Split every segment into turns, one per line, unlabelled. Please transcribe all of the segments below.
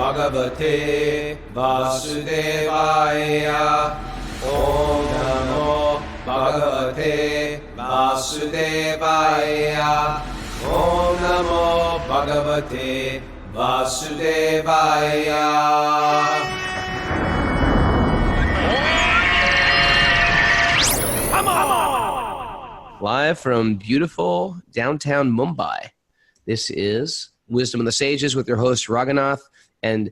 Bhagavate Vasudevaya. Om Namo Bhagavate Vasudevaya. Om Namo Bhagavate Vasudevaya. Live from beautiful downtown Mumbai, this is Wisdom of the Sages with your host Raghunath and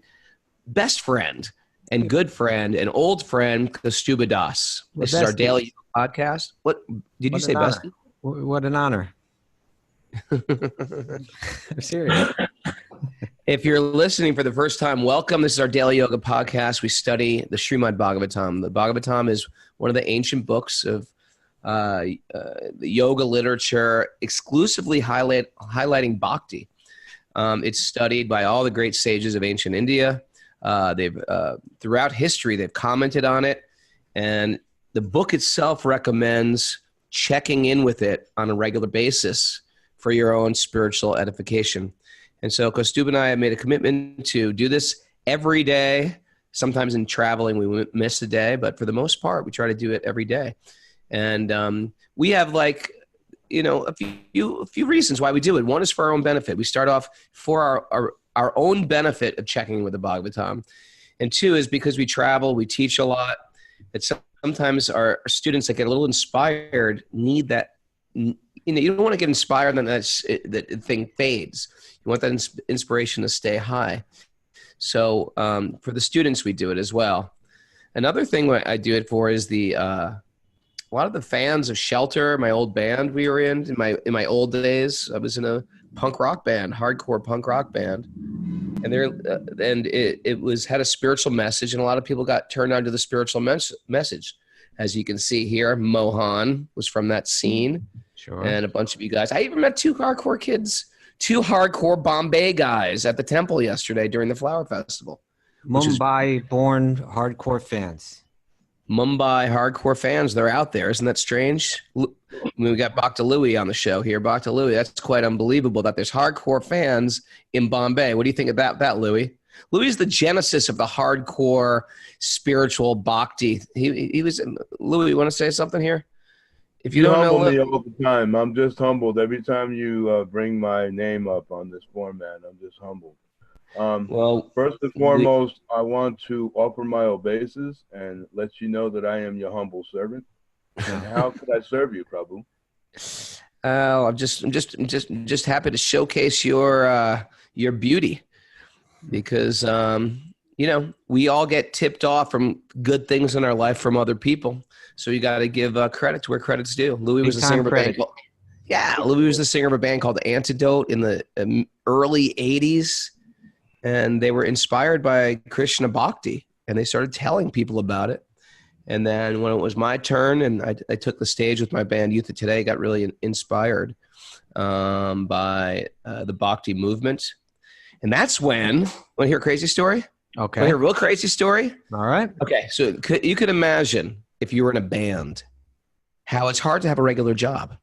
best friend and good friend and old friend Kaustubha Das. This is our daily podcast. What did you say, bestie?
What an honor. I'm serious.
If you're listening for the first time, welcome. This is our daily yoga podcast. We study the Srimad Bhagavatam. The Bhagavatam is one of the ancient books of the yoga literature, exclusively highlighting bhakti. It's studied by all the great sages of ancient India. They've throughout history, they've commented on it, and the book itself recommends checking in with it on a regular basis for your own spiritual edification. And so Kaustubha and I have made a commitment to do this every day. Sometimes in traveling, we miss a day, but for the most part, we try to do it every day. And we have a few reasons why we do it. One is for our own benefit. We start off for our own benefit of checking with the Bhagavatam. And two is because we travel, we teach a lot. That sometimes our students that get a little inspired need that. You don't want to get inspired and that thing fades. You want that inspiration to stay high. So for the students, we do it as well. Another thing I do it for is a lot of the fans of Shelter, my old band we were in my old days. I was in a punk rock band, hardcore punk rock band, and it had a spiritual message, and a lot of people got turned on to the spiritual message. As you can see here, Mohan was from that scene,
sure,
and a bunch of you guys. I even met two hardcore Bombay guys at the temple yesterday during the Flower Festival.
Mumbai-born hardcore fans.
Mumbai hardcore fans, they're out there. Isn't that strange? We got Bhakti Louie on the show here. Bhakti Louie, that's quite unbelievable that there's hardcore fans in Bombay. What do you think about that, Louie? Louie is the genesis of the hardcore spiritual bhakti. He was. Louie, you want to say something here? If you don't
humble
know
me all the time. I'm just humbled every time you bring my name up on this format. I'm just humbled. Well, first and foremost, I want to offer my obeisance and let you know that I am your humble servant. And how could I serve you, Prabhu?
I'm just happy to showcase your beauty, because we all get tipped off from good things in our life from other people. So you got to give credit to where credit's due. Louis was the singer of a band called, Louis was the singer of a band called Antidote in the early '80s. And they were inspired by Krishna Bhakti, and they started telling people about it. And then when it was my turn, and I took the stage with my band Youth of Today, got really inspired by the Bhakti movement. And that's when, want to hear a crazy story?
Okay.
Want to hear a real crazy story?
All right.
Okay, so you could imagine if you were in a band, how it's hard to have a regular job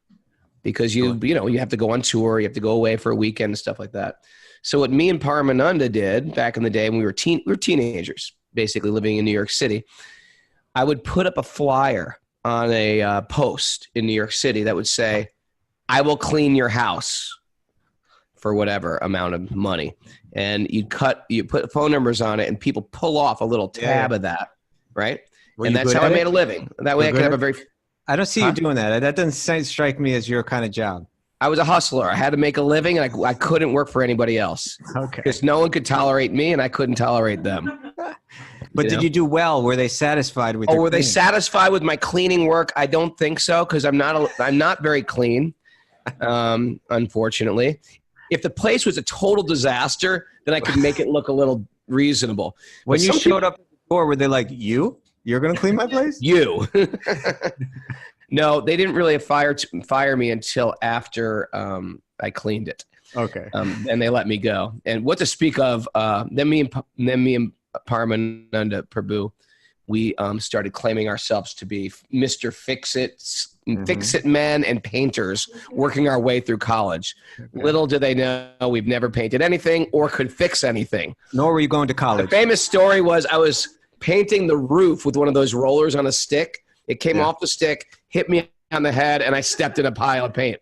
because you have to go on tour, you have to go away for a weekend and stuff like that. So what me and Paramananda did back in the day when we were teenagers, basically living in New York City, I would put up a flyer on a post in New York City that would say, "I will clean your house for whatever amount of money." And you put phone numbers on it, and people pull off a little tab of that, right? And that's how I made a living. That way I could have a very...
I don't see you doing that. That doesn't strike me as your kind of job.
I was a hustler. I had to make a living, and I couldn't work for anybody else.
Okay.
Because no one could tolerate me, and I couldn't tolerate them.
But did you do well? Were they satisfied with? Were
they satisfied with my cleaning work? I don't think so, because I'm not very clean, unfortunately. If the place was a total disaster, then I could make it look a little reasonable.
When you showed up at the door, were they like, "You're going to clean my place"?
You. No, they didn't really fire me until after I cleaned it.
Okay.
And they let me go. And what to speak of, then me and Paramananda Prabhu, we started claiming ourselves to be Mr. Fix-It men and painters working our way through college. Okay. Little do they know we've never painted anything or could fix anything.
Nor were you going to college.
The famous story was I was painting the roof with one of those rollers on a stick. It came off the stick, hit me on the head, and I stepped in a pile of paint.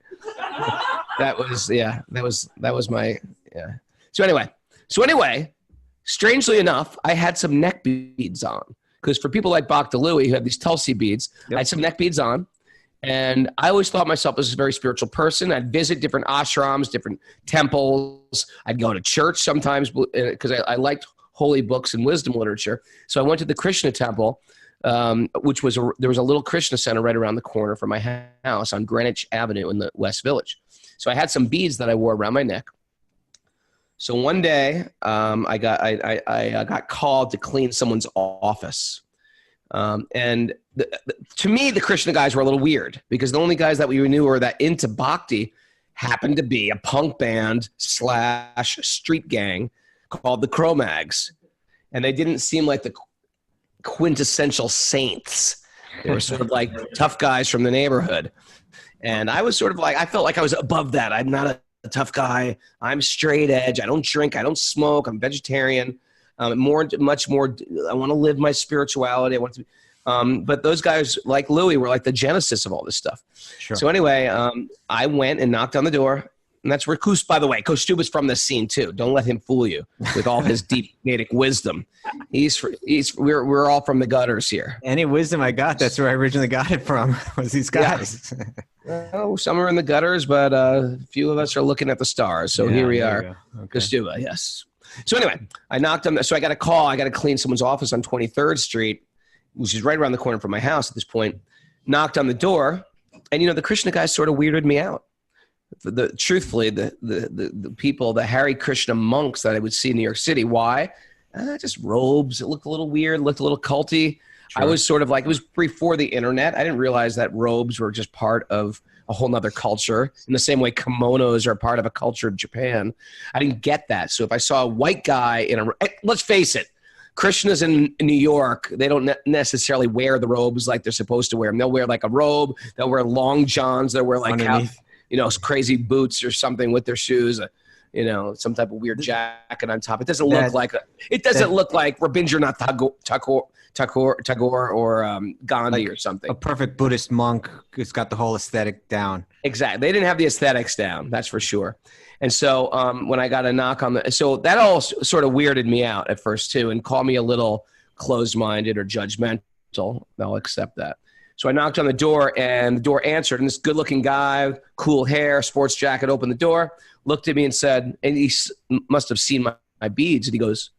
That was my. So anyway, strangely enough, I had some neck beads on. Because for people like Bhakti-yogi who have these Tulsi beads, I had some neck beads on. And I always thought myself as a very spiritual person. I'd visit different ashrams, different temples. I'd go to church sometimes because I liked holy books and wisdom literature. So I went to the Krishna temple, which was there was a little Krishna center right around the corner from my house on Greenwich Avenue in the West Village. So I had some beads that I wore around my neck. So one day, I got called to clean someone's office, and to me, the Krishna guys were a little weird because the only guys that we knew were that into bhakti happened to be a punk band / street gang called the Cro-Mags, and they didn't seem like the quintessential saints. They were sort of like tough guys from the neighborhood, and I was sort of like I felt like I was above that. I'm not a tough guy. I'm straight edge. I don't drink. I don't smoke. I'm vegetarian. Much more. I want to live my spirituality. I want to. But those guys, like Louis, were like the genesis of all this stuff. Sure. So anyway, I went and knocked on the door, and that's where by the way, Kaustubha's from this scene too. Don't let him fool you with all his deep Vedic wisdom. We're all from the gutters here.
Any wisdom I got, that's where I originally got it from. Was these guys? Yeah.
Oh, some are in the gutters, but a few of us are looking at the stars. So here we are. Okay. Kaustubha, yes. So anyway, I knocked on. So I got a call. I got to clean someone's office on 23rd Street, which is right around the corner from my house at this point. Knocked on the door, and the Krishna guys sort of weirded me out. Truthfully, the people, the Hare Krishna monks that I would see in New York City. Why? Just robes. It looked a little weird. Looked a little culty. Sure. I was sort of like, it was before the internet. I didn't realize that robes were just part of a whole nother culture in the same way kimonos are part of a culture of Japan. I didn't get that. So if I saw a white guy let's face it, Krishnas in New York, they don't necessarily wear the robes like they're supposed to wear them. They'll wear like a robe. They'll wear long johns. They'll wear like crazy boots or something with their shoes. Some type of weird jacket on top. It doesn't look like Rabindranath Tagore or Gandhi or something.
A perfect Buddhist monk who's got the whole aesthetic down.
Exactly. They didn't have the aesthetics down. That's for sure. And so when I got a knock on so that all sort of weirded me out at first too and called me a little closed-minded or judgmental. I'll accept that. So I knocked on the door and the door answered, and this good-looking guy, cool hair, sports jacket, opened the door, looked at me and said, and he must have seen my beads, and he goes,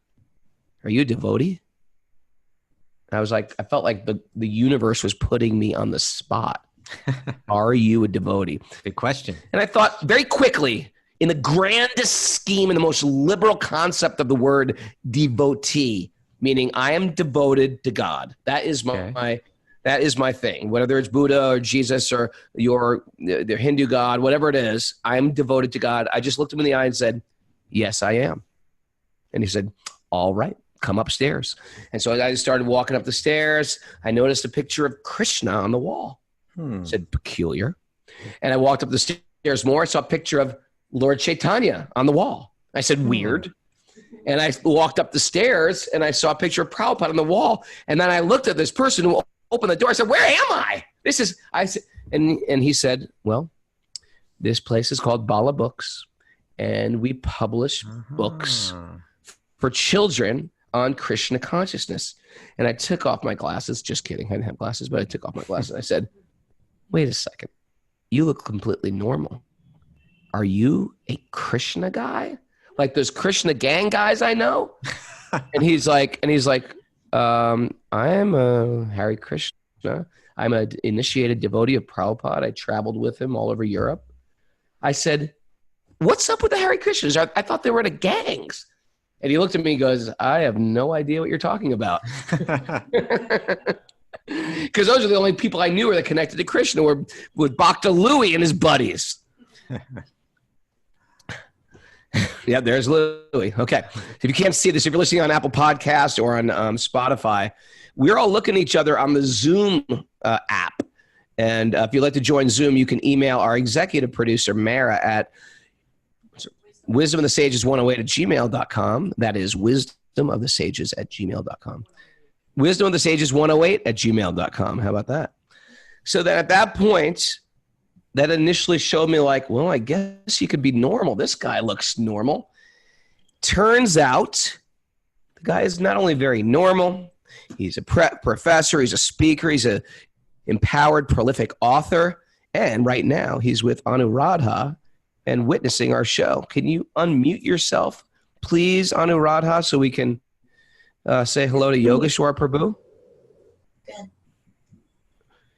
"Are you a devotee?" And I was like, I felt like the universe was putting me on the spot. Are you a devotee?
Good question.
And I thought very quickly, in the grandest scheme and the most liberal concept of the word devotee, meaning I am devoted to God. That is that is my thing. Whether it's Buddha or Jesus or the Hindu God, whatever it is, I'm devoted to God. I just looked him in the eye and said, "Yes, I am." And he said, "All right, come upstairs." And so I started walking up the stairs. I noticed a picture of Krishna on the wall. Said, "Peculiar." And I walked up the stairs more. I saw a picture of Lord Chaitanya on the wall. I said, "Weird." And I walked up the stairs and I saw a picture of Prabhupada on the wall. And then I looked at this person who opened the door. I said, "Where am I?" And he said, "Well, this place is called Bala Books, and we publish books for children on Krishna consciousness." And I took off my glasses. Just kidding. I didn't have glasses, but I took off my glasses. I said, "Wait a second. You look completely normal. Are you a Krishna guy? Like those Krishna gang guys I know?" And he's like, "I am a Hare Krishna. I'm an initiated devotee of Prabhupada. I traveled with him all over Europe." I said, "What's up with the Hare Krishnas? I thought they were the gangs." And he looked at me and goes, "I have no idea what you're talking about." Because those are the only people I knew were that connected to Krishna were with Bhakti-yogi and his buddies. Yeah, there's Louie. Okay. If you can't see this, if you're listening on Apple Podcast or on Spotify, we're all looking at each other on the Zoom app. And if you'd like to join Zoom, you can email our executive producer, Mara, at wisdomofthesages108@gmail.com. That is wisdomofthesages@gmail.com. Wisdomofthesages108@gmail.com. How about that? So then at that point, that initially showed me like, well, I guess he could be normal. This guy looks normal. Turns out the guy is not only very normal, he's a professor, he's a speaker, he's a empowered, prolific author, and right now he's with Anuradha and witnessing our show. Can you unmute yourself, please, Anuradha, so we can say hello to Yogeshvara Prabhu?
Good.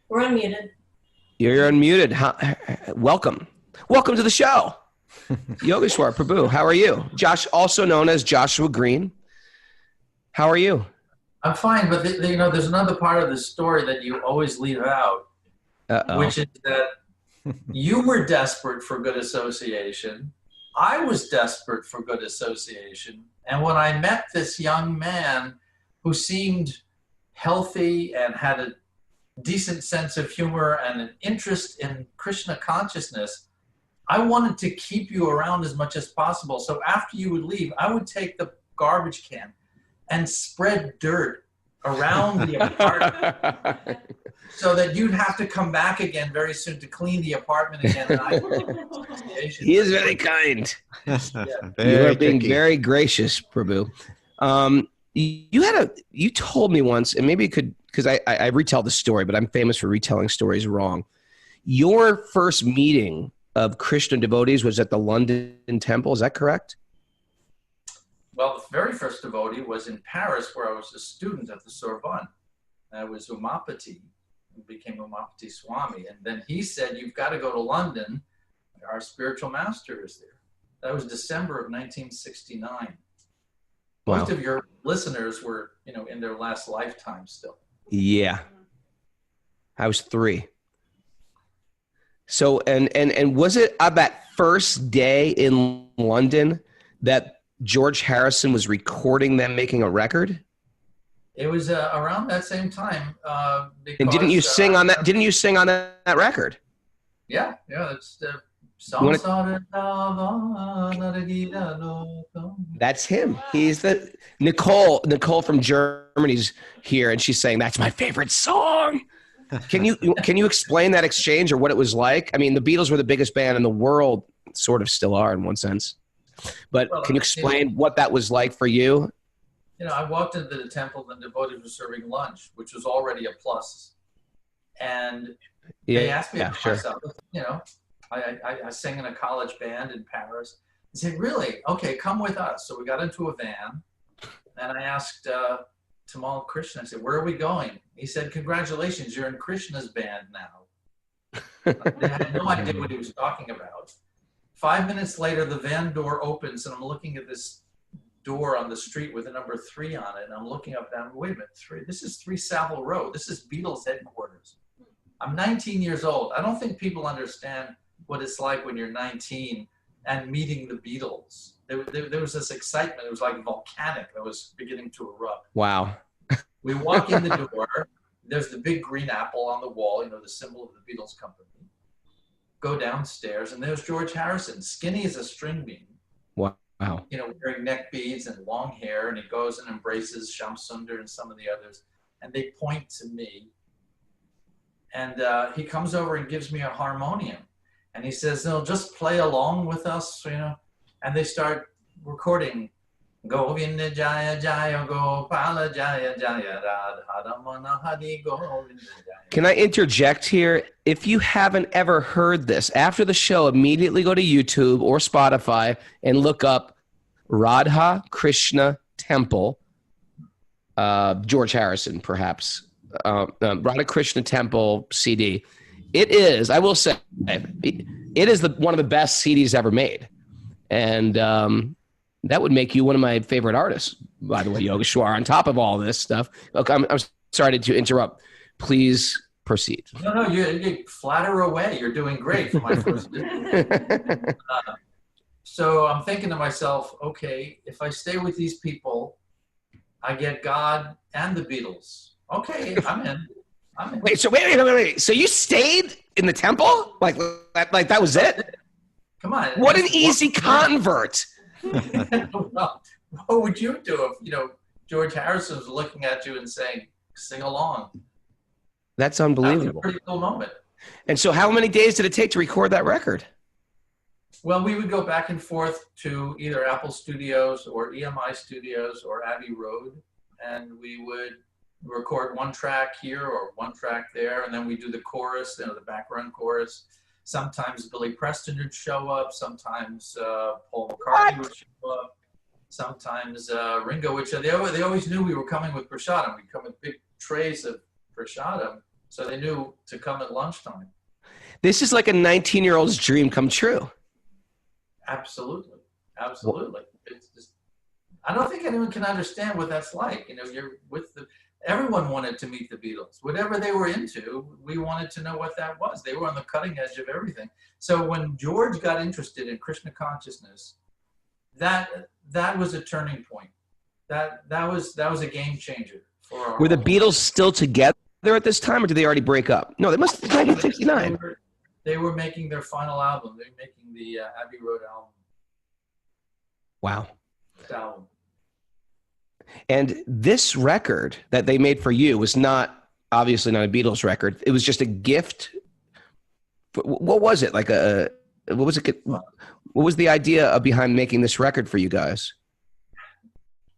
We're unmuted.
You're unmuted. Welcome. Welcome to the show. Yogeshvara Prabhu, how are you? Josh, also known as Joshua Greene. How are you?
I'm fine, but there's another part of the story that you always leave out, which is that you were desperate for good association. I was desperate for good association. And when I met this young man who seemed healthy and had a decent sense of humor and an interest in Krishna consciousness, I wanted to keep you around as much as possible. So after you would leave, I would take the garbage can and spread dirt around the apartment so that you'd have to come back again very soon to clean the apartment again. And
he is very kind.
Yeah.
You are being very gracious, Prabhu. You told me once, and maybe you could, because I retell the story, but I'm famous for retelling stories wrong. Your first meeting of Krishna devotees was at the London temple. Is that correct?
Well, the very first devotee was in Paris, where I was a student at the Sorbonne. I was Umapati, and became Umapati Swami. And then he said, you've got to go to London. Our spiritual master is there. That was December of 1969.
Wow.
Most of your listeners were, in their last lifetime still.
Yeah. I was 3. So, and was it on that first day in London that George Harrison was recording them making a record?
It was around that same time.
And didn't you sing on that? Didn't you sing on that record?
Yeah. It's the
That's him. He's the Nicole from Germany's here, and she's saying that's my favorite song. Can you explain that exchange or what it was like? I mean, the Beatles were the biggest band in the world, sort of still are in one sense. But can you explain what that was like for you?
I walked into the temple and the devotees were serving lunch, which was already a plus. And they asked me about myself. I sang in a college band in Paris. They said, really? Okay, come with us. So we got into a van, and I asked Tamal Krishna, I said, where are we going? He said, congratulations, you're in Krishna's band now. They had no idea what he was talking about. 5 minutes later, the van door opens, and I'm looking at this door on the street with the number 3 on it, and I'm looking up and I'm, wait a minute, 3? This is 3 Savile Road. This is Beatles headquarters. I'm 19 years old. I don't think people understand what it's like when you're 19 and meeting the Beatles. There was this excitement. It was like volcanic that was beginning to erupt.
Wow.
We walk in the door. There's the big green apple on the wall, the symbol of the Beatles company. Go downstairs, and there's George Harrison, skinny as a string bean.
Wow.
Wearing neck beads and long hair, and he goes and embraces Shyam Sundar and some of the others, and they point to me. And he comes over and gives me a harmonium, and he says, "No, just play along with us, And they start recording, Govinda Jaya Jaya Gopala Jaya Jaya Radha Hari Govinda Jaya.
Can I interject here? If you haven't ever heard this, after the show, immediately go to YouTube or Spotify and look up Radha Krishna Temple, George Harrison, perhaps, Radha Krishna Temple CD. It is, I will say, it is one of the best CDs ever made. And that would make you one of my favorite artists, by the way, Yogeshwara, on top of all this stuff. Look, I'm sorry to interrupt. Please proceed.
No, you flatter away. You're doing great for my first visit. So I'm thinking to myself, okay, if I stay with these people, I get God and the Beatles. Okay, I'm in.
Wait, so wait. So you stayed in the temple? Like that was it?
Come on.
What an easy convert.
Well, what would you do if, George Harrison was looking at you and saying, sing along?
That's unbelievable.
That was a pretty cool moment.
And so how many days did it take to record that record?
Well, we would go back and forth to either Apple Studios or EMI Studios or Abbey Road, and we would record one track here or one track there, and then we do the chorus, the background chorus. Sometimes Billy Preston would show up, sometimes Paul McCartney would show up, sometimes Ringo would show up. They always knew we were coming with prasadam. We'd come with big trays of prasadam, so they knew to come at lunchtime. This is like a 19-year-old's dream come true. Absolutely. It's just, I don't think anyone can understand what that's like. You're with everyone wanted to meet the Beatles. Whatever they were into, we wanted to know what that was. They were on the cutting edge of everything. So when George got interested in Krishna consciousness, that was a turning point. That was a game changer for our
Were the Beatles still together at this time, or did they already break up? No, they must have been 1969.
They were making their final album. They were making the Abbey Road album.
Wow.
Album.
And this record that they made for you was obviously not a Beatles record. It was just a gift. What was it? What was the idea behind making this record for you guys?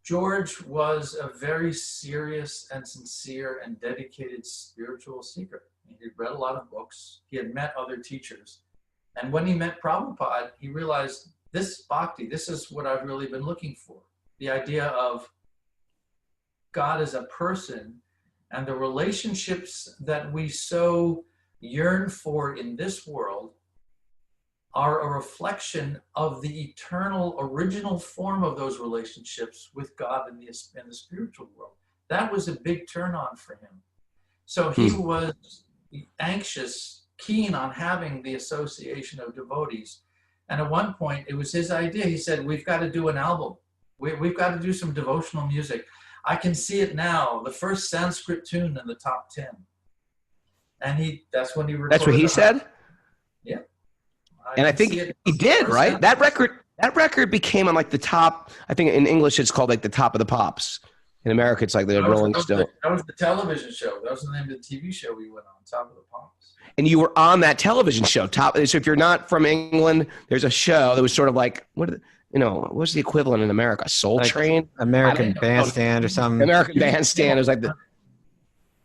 George was a very serious and sincere and dedicated spiritual seeker. He'd read a lot of books. He had met other teachers. And when he met Prabhupada, he realized this bhakti, this is what I've really been looking for. The idea of God as a person and the relationships that we so yearn for in this world are a reflection of the eternal original form of those relationships with God in the spiritual world. That was a big turn on for him. So he was anxious, keen on having the association of devotees. And at one point, it was his idea. He said, we've got to do an album. We've got to do some devotional music. I can see it now, the first Sanskrit tune in the top 10. And that's when he recorded.
That's what he said?
Yeah.
And I think he did, right? That record became on the top, I think in English it's called the Top of the Pops. In America, it's like the Rolling Stone.
That was the television show. That was the name of the TV show we went on, Top of the Pops.
And you were on that television show. So if you're not from England, there's a show that was sort of what's the equivalent in America? Soul Train?
American Bandstand or something.
American Bandstand. It was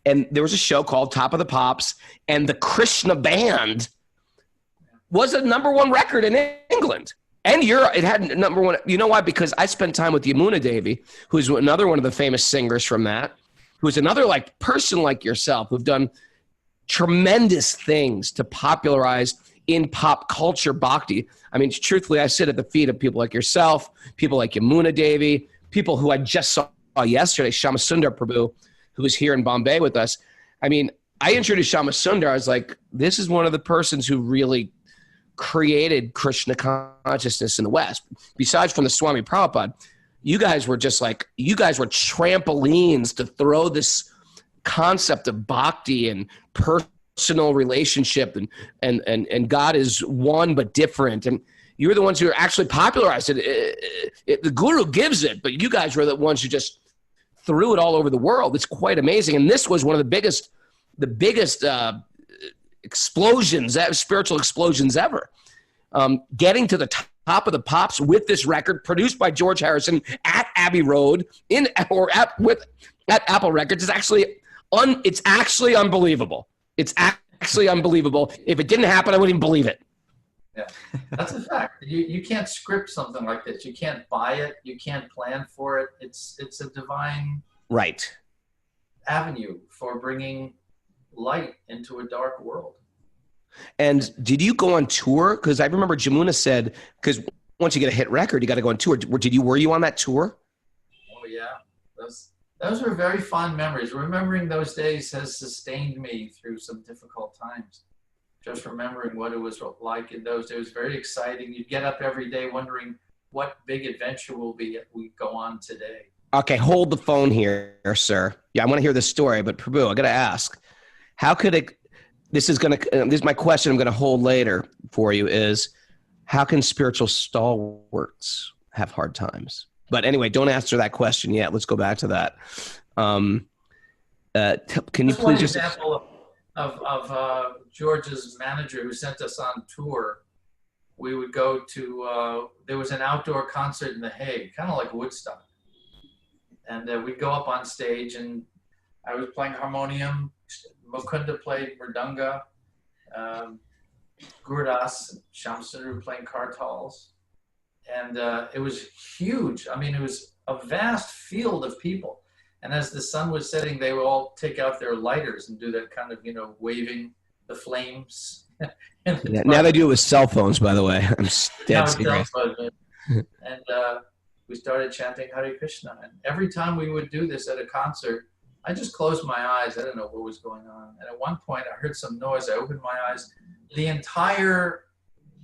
and there was a show called Top of the Pops, and the Krishna Band was a #1 record in England. And it had #1. You know why? Because I spent time with Yamuna Devi, who's another one of the famous singers from that, who's another person like yourself, who've done tremendous things to popularize in pop culture bhakti. I mean, truthfully, I sit at the feet of people like yourself, people like Yamuna Devi, people who I just saw yesterday, Shamasundar Prabhu, who was here in Bombay with us. I mean, I introduced Shamasundar. I was like, this is one of the persons who really created Krishna consciousness in the West. Besides from the Swami Prabhupada, you guys were trampolines to throw this concept of bhakti and personal relationship and God is one but different. And you were the ones who actually popularized it. The guru gives it, but you guys were the ones who just threw it all over the world. It's quite amazing. And this was one of the biggest explosions, spiritual explosions ever. Getting to the top of the pops with this record produced by George Harrison at Abbey Road at Apple Records is actually unbelievable. It's actually unbelievable. If it didn't happen, I wouldn't even believe it.
Yeah, that's a fact. You can't script something like this. You can't buy it. You can't plan for it. It's a divine avenue for bringing light into a dark world.
And did you go on tour? Because I remember Jamuna said, because once you get a hit record, you got to go on tour. Were you on that tour?
Oh yeah, those were very fond memories. Remembering those days has sustained me through some difficult times. just remembering what it was like in those days. It was very exciting. You'd get up every day wondering what big adventure we go on today.
Okay, hold the phone here, sir. Yeah, I want to hear this story, but Prabhu, I got to ask, how could it, this is my question I'm going to hold later for you is, how can spiritual stalwarts have hard times? But anyway, don't answer that question yet. Let's go back to that. Can you please just...
One example of George's manager who sent us on tour. We would go to, there was an outdoor concert in The Hague, kind of like Woodstock. And we'd go up on stage, and I was playing harmonium, Mukunda played mridanga, Gurdas and Shamsundar were playing kartals. And it was huge. I mean, it was a vast field of people. And as the sun was setting, they would all take out their lighters and do that kind of, waving the flames.
Now they do it with cell phones, by the way. I'm dead serious.
And we started chanting Hare Krishna. And every time we would do this at a concert, I just closed my eyes. I didn't know what was going on. And at one point, I heard some noise. I opened my eyes. The entire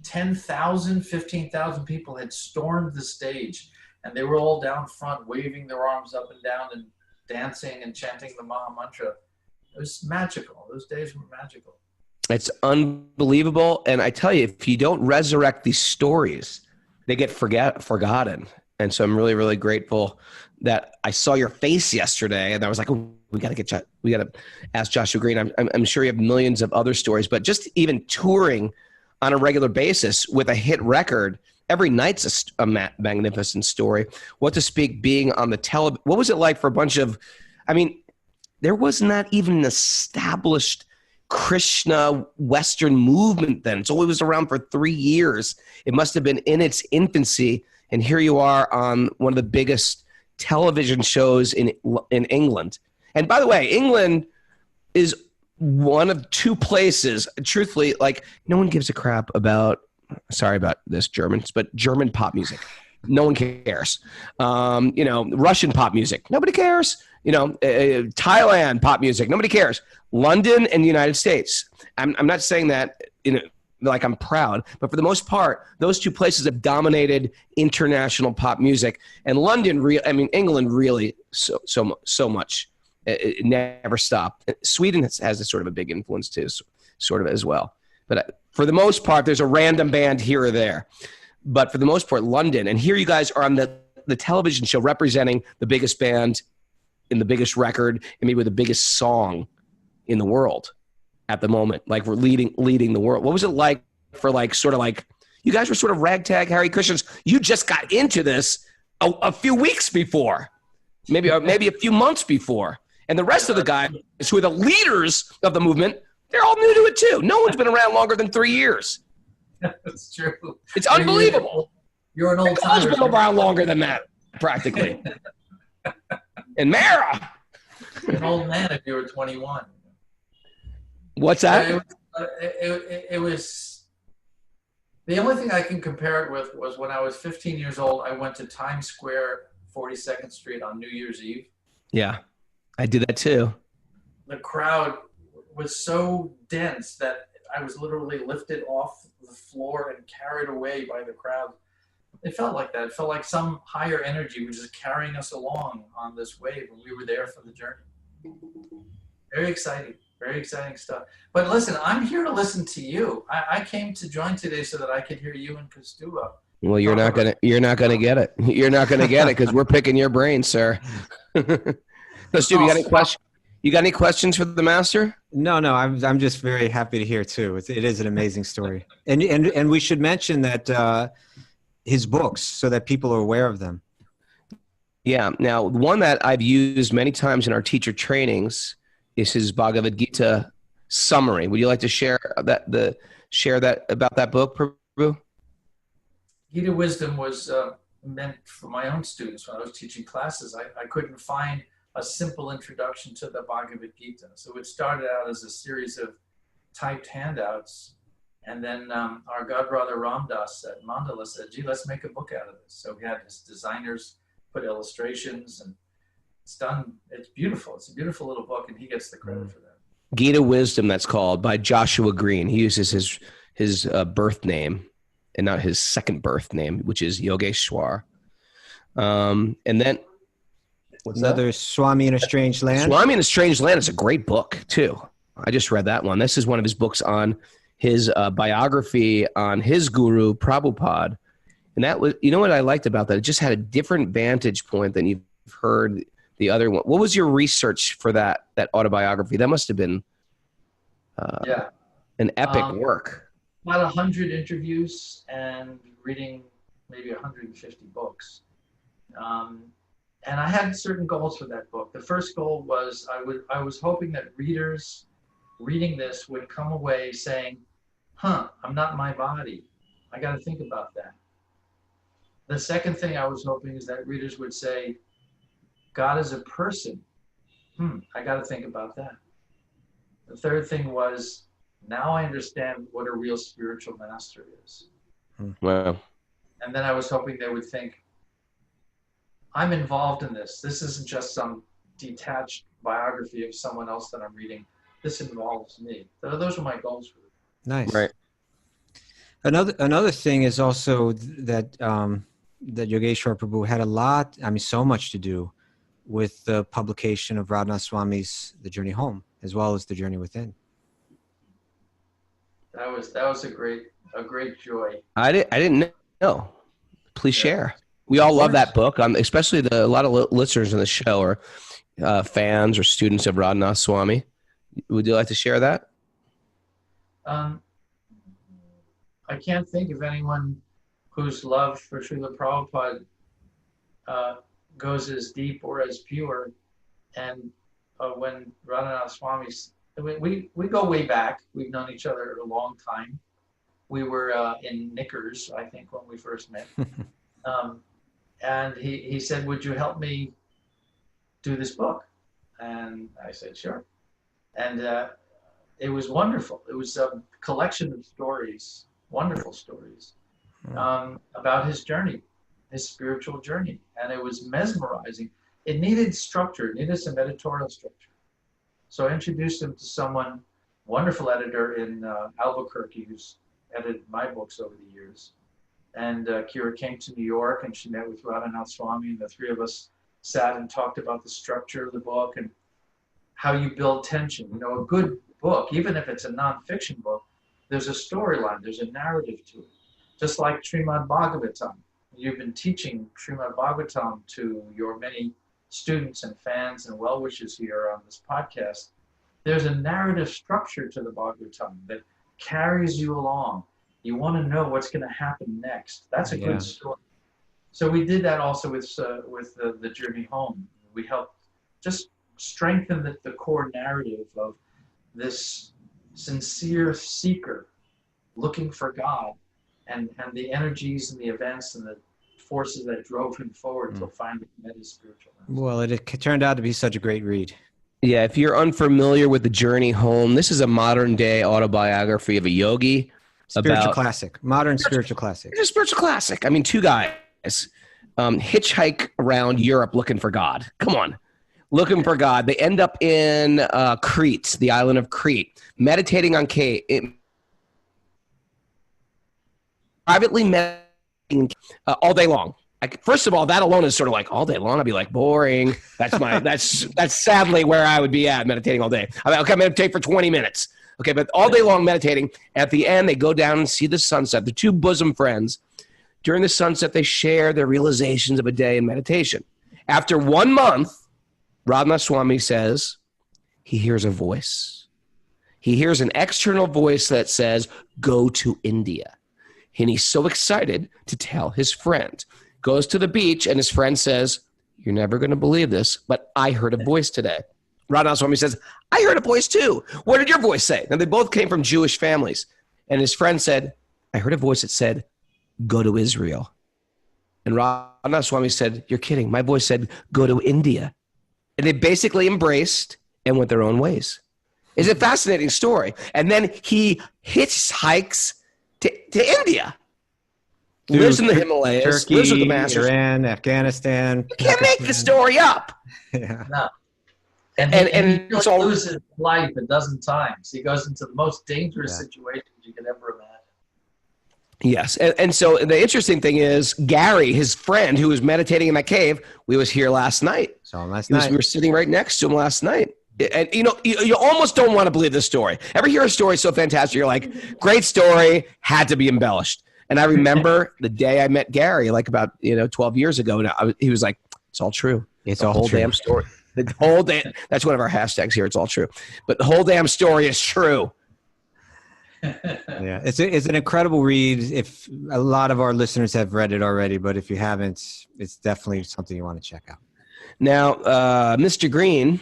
10,000, 15,000 people had stormed the stage. And they were all down front, waving their arms up and down and dancing and chanting the Maha Mantra. It was magical. Those days were magical.
It's unbelievable. And I tell you, if you don't resurrect these stories, they get forgotten. And so I'm really, really grateful that I saw your face yesterday, and I was like, oh, we got to ask Joshua Greene. I'm sure you have millions of other stories, but just even touring on a regular basis with a hit record, every night's a magnificent story. What to speak being on the what was it like for a bunch of, there was not even an established Krishna Western movement then. So it was around for 3 years. It must have been in its infancy. And here you are on one of the biggest television shows in England. And by the way, England is one of two places, truthfully, like no one gives a crap about, sorry about this Germans, but German pop music. No one cares. Russian pop music. Nobody cares. Thailand pop music. Nobody cares. London and the United States. I'm not saying that like I'm proud, but for the most part, those two places have dominated international pop music. And England really so much. It never stopped. Sweden has sort of a big influence too, sort of as well. But for the most part, there's a random band here or there. But for the most part, London. And here you guys are on the television show representing the biggest band in the biggest record and maybe with the biggest song in the world at the moment. Like we're leading the world. What was it like for you guys were sort of ragtag Hare Krishnas. You just got into this a few weeks before, maybe a few months before. And the rest of the guys who are the leaders of the movement, they're all new to it too. No one's been around longer than 3 years.
That's true.
It's unbelievable.
You're an old timer.
Been around longer than that, practically. And Mara.
You're an old man if you were 21.
What's that?
It was the only thing I can compare it with was when I was 15 years old. I went to Times Square, 42nd Street on New Year's Eve.
Yeah, I did that too.
The crowd was so dense that I was literally lifted off the floor and carried away by the crowd. It felt like that. It felt like some higher energy was just carrying us along on this wave, and we were there for the journey. Very exciting. Very exciting stuff. But listen, I'm here to listen to you. I came to join today so that I could hear you and Kaustubha.
Well, you're not gonna get it. You're not gonna get it because we're picking your brain, sir. Kaustubha, you got any questions? You got any questions for the master?
No. I'm just very happy to hear too. It is an amazing story, and we should mention that his books so that people are aware of them.
Yeah. Now, one that I've used many times in our teacher trainings is his Bhagavad Gita summary. Would you like to share that about that book, Prabhu?
Gita Wisdom was meant for my own students when I was teaching classes. I couldn't find a simple introduction to the Bhagavad Gita. So it started out as a series of typed handouts. And then our godbrother Ramdas Mandala said, gee, let's make a book out of this. So we had his designers put illustrations, and it's done. It's beautiful. It's a beautiful little book, and he gets the credit for that.
Gita Wisdom, that's called, by Joshua Greene. He uses his birth name and not his second birth name, which is Yogeshvara. And then
another Swami in a Strange Land.
Swami in a Strange Land is a great book too. I just read that one. This is one of his books on his biography on his guru Prabhupada. And that was, you know what I liked about that? It just had a different vantage point than you've heard the other one. What was your research for that autobiography? That must have been an epic work.
About 100 interviews and reading maybe 150 books. And I had certain goals for that book. The first goal was I was hoping that readers reading this would come away saying, I'm not my body. I got to think about that. The second thing I was hoping is that readers would say, God is a person. I got to think about that. The third thing was, now I understand what a real spiritual master is.
Wow.
And then I was hoping they would think, I'm involved in this. This isn't just some detached biography of someone else that I'm reading. This involves me. So those are my goals for it.
Nice.
Right.
Another thing is also that that Yogeshvara Prabhu had so much to do with the publication of Raghunath Swami's The Journey Home, as well as The Journey Within.
That was a great joy.
I didn't know. Please share. We all love that book. Especially a lot of listeners in the show are fans or students of Raghunath Swami. Would you like to share that?
I can't think of anyone whose love for Srila Prabhupada goes as deep or as pure. And when Raghunath Swami, we go way back. We've known each other a long time. We were in knickers, I think, when we first met. And he said, would you help me do this book? And I said, sure. And it was wonderful. It was a collection of stories, wonderful stories, about his journey, his spiritual journey. And it was mesmerizing. It needed structure. It needed some editorial structure. So I introduced him to someone, wonderful editor in Albuquerque, who's edited my books over the years. And Kira came to New York and she met with Raghunath Swami, and the three of us sat and talked about the structure of the book and how you build tension. You know, a good book, even if it's a nonfiction book, there's a storyline, there's a narrative to it. Just like Srimad Bhagavatam. You've been teaching Srimad Bhagavatam to your many students and fans and well-wishers here on this podcast. There's a narrative structure to the Bhagavatam that carries you along. You want to know what's going to happen next. That's a good story. So we did that also with the Journey Home. We helped just strengthen the core narrative of this sincere seeker looking for God, and the energies and the events and the forces that drove him forward to finally met his spiritual master.
Well, it turned out to be such a great read.
Yeah, if you're unfamiliar with The Journey Home, this is a modern-day autobiography of a yogi.
Spiritual classic. Modern spiritual classic.
It's a spiritual classic. I mean, two guys hitchhike around Europe looking for God. Come on. Looking for God. They end up in Crete, the island of Crete, meditating on privately meditating all day long. First of all, that alone is sort of like all day long. I'd be like, boring. That's sadly where I would be at, meditating all day. I'm like, okay, I'm going to meditate for 20 minutes. Okay, but all day long meditating. At the end, they go down and see the sunset. The two bosom friends. During the sunset, they share their realizations of a day in meditation. After 1 month, Raghunath Swami says he hears a voice. He hears an external voice that says, go to India. And he's so excited to tell his friend. Goes to the beach, and his friend says, you're never going to believe this, but I heard a voice today. Raghunath Swami says, I heard a voice too. What did your voice say? Now, they both came from Jewish families. And his friend said, I heard a voice that said, go to Israel. And Raghunath Swami said, you're kidding. My voice said, go to India. And they basically embraced and went their own ways. It's a fascinating story. And then he hitchhikes to India. Lives in the Himalayas.
Turkey,
lives with the masters.
Iran, Afghanistan.
You can't make the story up.
Yeah.
No. And he loses his life a dozen times. He goes into the most dangerous situations you could ever imagine.
Yes. And so the interesting thing is Gary, his friend who was meditating in that cave, we was here last night. We were sitting right next to him last night. And, you almost don't want to believe this story. Ever hear a story so fantastic, you're like, great story, had to be embellished. And I remember the day I met Gary, like about 12 years ago, and he was like, it's all true.
It's
the
all
whole
true.
damn story. The whole damn, that's one of our hashtags here. It's all true. But the whole damn story is true.
Yeah, it's an incredible read. If a lot of our listeners have read it already, but if you haven't, it's definitely something you want to check out.
Now, Mr. Greene,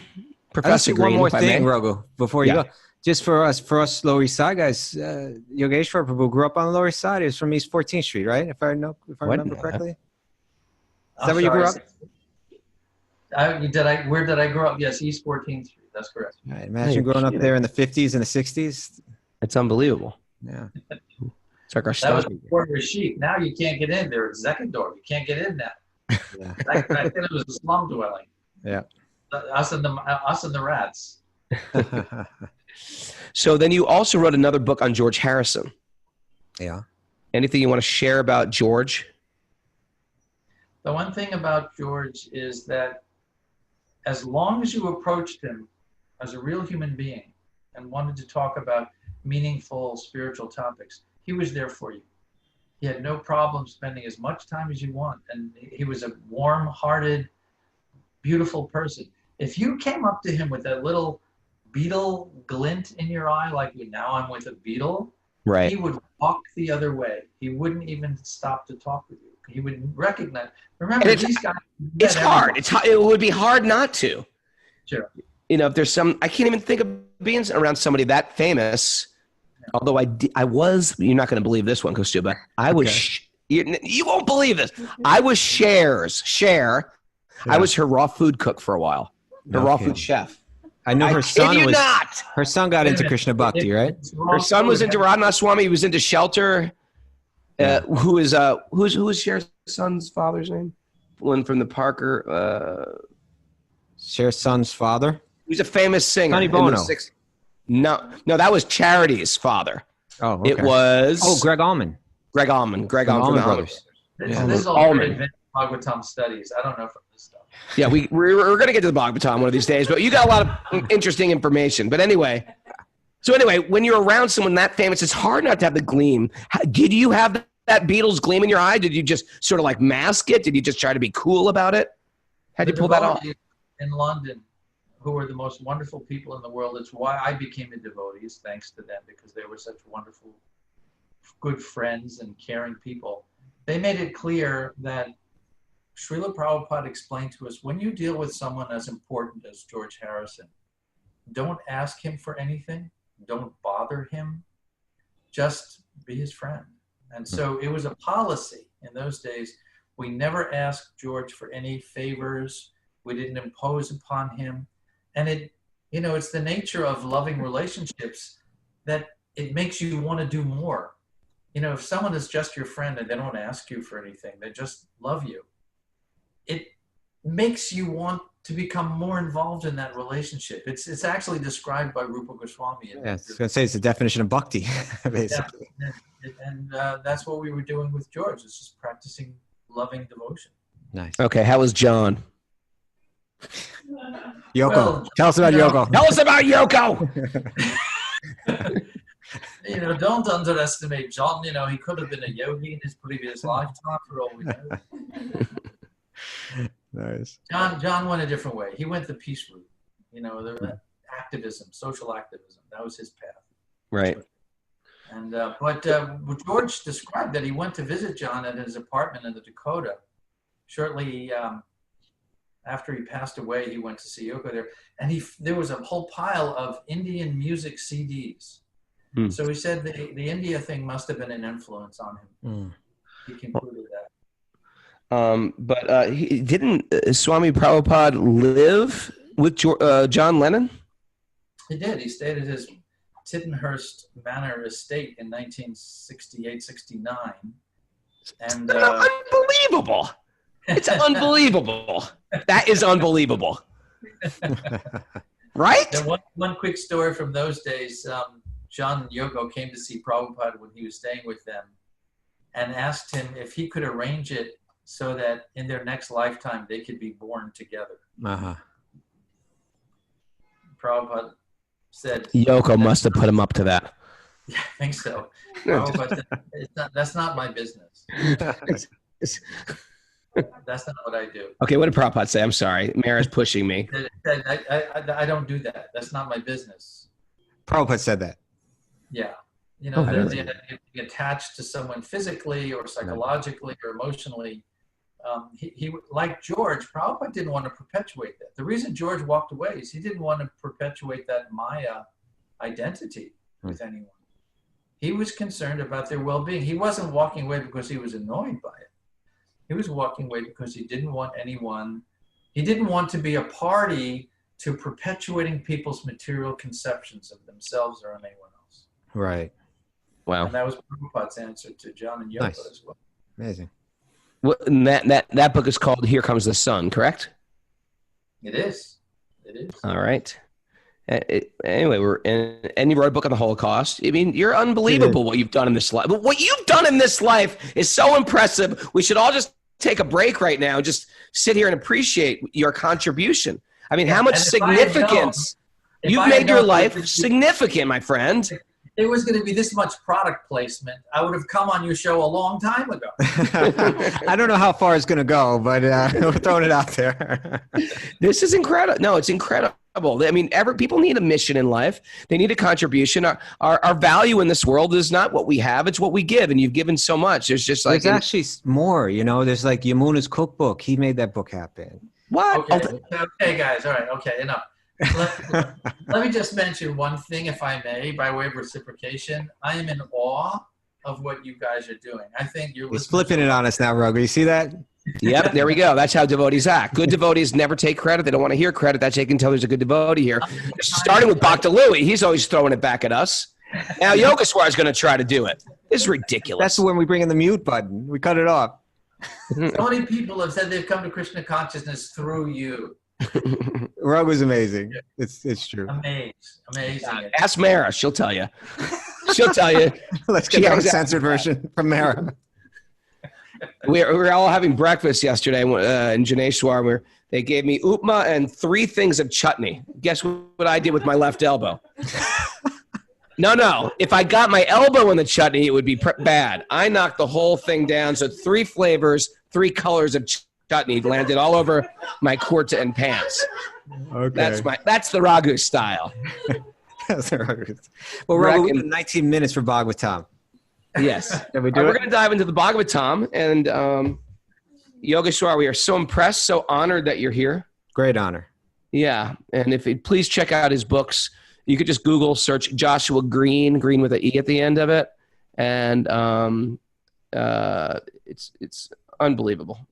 Professor Greene,
one more thing, Raghu, before you go. Just for us Lower East Side guys, Yogeshvara Prabhu grew up on the Lower East Side. He was from East 14th Street, right? If I remember correctly. Is that where you grew up?
Where did I grow up? Yes, East 14th Street. That's correct.
Right, imagine growing up there in the 50s and the 60s.
It's unbelievable.
Yeah.
It's like our
that was before the sheep. Now you can't get in. They're at Zeckendorf. You can't get in now.
Yeah.
Back then it was a slum dwelling.
Yeah.
Us and the rats.
So then you also wrote another book on George Harrison.
Yeah.
Anything you want to share about George?
The one thing about George is that as long as you approached him as a real human being and wanted to talk about meaningful spiritual topics, he was there for you. He had no problem spending as much time as you want. And he was a warm-hearted, beautiful person. If you came up to him with that little Beatle glint in your eye, like now I'm with a Beatle,
right,
he would walk the other way. He wouldn't even stop to talk with you. He would recognize. Remember, these guys.
It's hard. It would be hard not to.
Sure.
If there's some, I can't even think of being around somebody that famous. Although I was, you're not going to believe this one, Kaustubha. I was, you won't believe this. I was Cher. Yeah. I was her raw food cook for a while. Her raw food chef.
I know her son was. Her son got into Krishna Bhakti, right?
Her son was into Raghunath Swami. He was into Shelter. Who's Cher's son's father's name? One from the Parker.
Cher's son's father.
He was a famous singer.
Sonny Bono.
No, that was Charity's father.
Oh, okay.
It was
Greg Allman.
Greg Allman brothers.
This is all very advanced Bhagavatam studies. I don't know from this stuff.
Yeah, we're going to get to the Bhagavatam one of these days, but you got a lot of interesting information. But anyway, when you're around someone that famous, it's hard not to have the gleam. Did you have that Beatles gleam in your eye? Did you just sort of like mask it? Did you just try to be cool about it? How'd you pull that off?
In London, who are the most wonderful people in the world. It's why I became a devotee, is thanks to them, because they were such wonderful, good friends and caring people. They made it clear that Srila Prabhupada explained to us, when you deal with someone as important as George Harrison, don't ask him for anything. Don't bother him. Just be his friend. And so it was a policy in those days. We never asked George for any favors. We didn't impose upon him. And it's the nature of loving relationships that it makes you want to do more. If someone is just your friend and they don't ask you for anything, they just love you, it makes you want to become more involved in that relationship. It's actually described by Rupa Goswami.
Yeah, I was going to say it's the definition of bhakti, basically.
Yeah. And that's what we were doing with George. It's just practicing loving devotion.
Nice.
Okay, how was John?
Yoko. Well, tell us about Yoko.
Tell us about Yoko.
Don't underestimate John. He could have been a yogi in his previous lifetime for all we know.
Nice.
John went a different way. He went the peace route. The activism, social activism. That was his path.
Right.
And but George described that he went to visit John at his apartment in the Dakota. Shortly after he passed away, he went to see Yoko there, and there was a whole pile of Indian music CDs. So he said the India thing must have been an influence on him. He concluded that.
But he didn't Swami Prabhupada live with John Lennon?
He did. He stayed at his Tittenhurst Manor estate in 1968-69. And
unbelievable. It's unbelievable. That is unbelievable. Right?
And one quick story from those days, John and Yoko came to see Prabhupada when he was staying with them and asked him if he could arrange it so that in their next lifetime they could be born together.
Uh-huh.
Prabhupada said...
Yoko must have put him up to that.
Yeah, I think so. Prabhupada said, that's not my business. That's not what I do.
Okay, what did Prabhupada say? I'm sorry. Mara's pushing me.
I don't do that. That's not my business.
Prabhupada said that.
Yeah. You
Oh,
know,
really?
they're attached to someone physically or psychologically or emotionally. He like George, Prabhupada didn't want to perpetuate that. The reason George walked away is he didn't want to perpetuate that Maya identity with anyone. He was concerned about their well-being. He wasn't walking away because he was annoyed by it. He was walking away because he didn't want anyone, he didn't want to be a party to perpetuating people's material conceptions of themselves or anyone else.
Right.
Wow.
And that was Prabhupada's answer to John and Yoko as well.
Amazing.
Well, and that book is called Here Comes the Sun, correct?
It is. It is.
All right. Anyway, and you wrote a book on the Holocaust. I mean, you're unbelievable what you've done in this life. But what you've done in this life is so impressive. We should all just take a break right now and just sit here and appreciate your contribution. I mean, how much significance you've made your life significant, my friend.
If there was going to be this much product placement, I would have come on your show a long time ago.
I don't know how far it's going to go, but we're throwing it out there.
This is incredible. No, it's incredible. I mean, people need a mission in life. They need a contribution. Our value in this world is not what we have; it's what we give. And you've given so much. There's just like
there's actually more. You know, there's like Yamuna's cookbook. He made that book happen.
What?
Okay, guys. All right. Okay, enough. Let me just mention one thing, if I may, by way of reciprocation. I am in awe of what you guys are doing. I think you're.
He's flipping it on us now, Raghu. You see that?
Yep, there we go. That's how devotees act. Good devotees never take credit. They don't want to hear credit. That's how you can tell there's a good devotee here. Starting with Bhakti Louie, he's always throwing it back at us. Now Yogeshvara is going to try to do it. This is ridiculous.
That's when we bring in the mute button. We cut it off.
So many people have said they've come to Krishna consciousness through you.
Raghu's amazing. It's true.
Amazing.
Ask Mara. She'll tell you. She'll tell you.
Let's get the uncensored version from Mara.
We were all having breakfast yesterday in Yogeshvara, where they gave me upma and 3 things of chutney. Guess what I did with my left elbow? No. If I got my elbow in the chutney, it would be bad. I knocked the whole thing down. So 3 flavors, 3 colors of chutney landed all over my kurta and pants.
Okay.
That's the Raghu style.
That's the Raghu. Well, Raghu, we have 19 minutes for Bhagavatam.
Yes.
We're
going to dive into the Bhagavatam. And Yogeshvara, we are so impressed, so honored that you're here.
Great honor.
Yeah. And if you please check out his books. You could just Google search Joshua Greene with an E at the end of it. And it's unbelievable.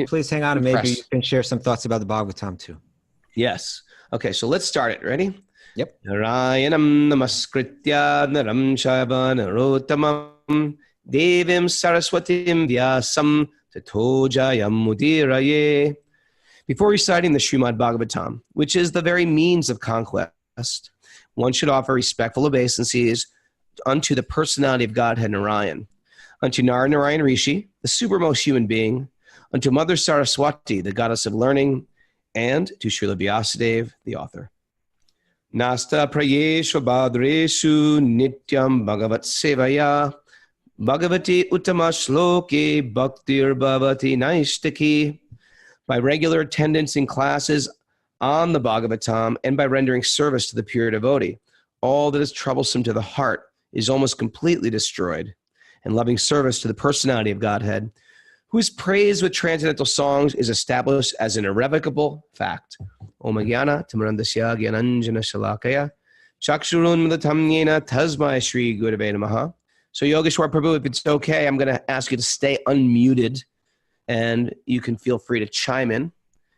Please hang on and maybe you can share some thoughts about the Bhagavatam too.
Yes. Okay, so let's start it. Ready?
Yep.
Narayanam namaskritya naram shaiva narottamam devim saraswatim vyasam tato jayam mudiraye. Before reciting the Srimad Bhagavatam, which is the very means of conquest, one should offer respectful obeisances unto the personality of Godhead Narayan, unto Narayan Rishi, the supermost human being, unto Mother Saraswati, the goddess of learning, and to Srila Vyasadeva, the author. Nasta prayeshu badreshu nityam bhagavat sevaya bhagavati uttama shloke bhaktir bhavati naishtaki. By regular attendance in classes on the Bhagavatam and by rendering service to the pure devotee, all that is troublesome to the heart is almost completely destroyed, and loving service to the personality of Godhead, whose praise with transcendental songs is established as an irrevocable fact. Om Jnana Tamarandasya Gyananjana Shalakaya Chakshurun Mritam Yena Tasmai Shri Gurave Namaha. So Yogeshwara Prabhu, if it's okay, I'm going to ask you to stay unmuted, and you can feel free to chime in.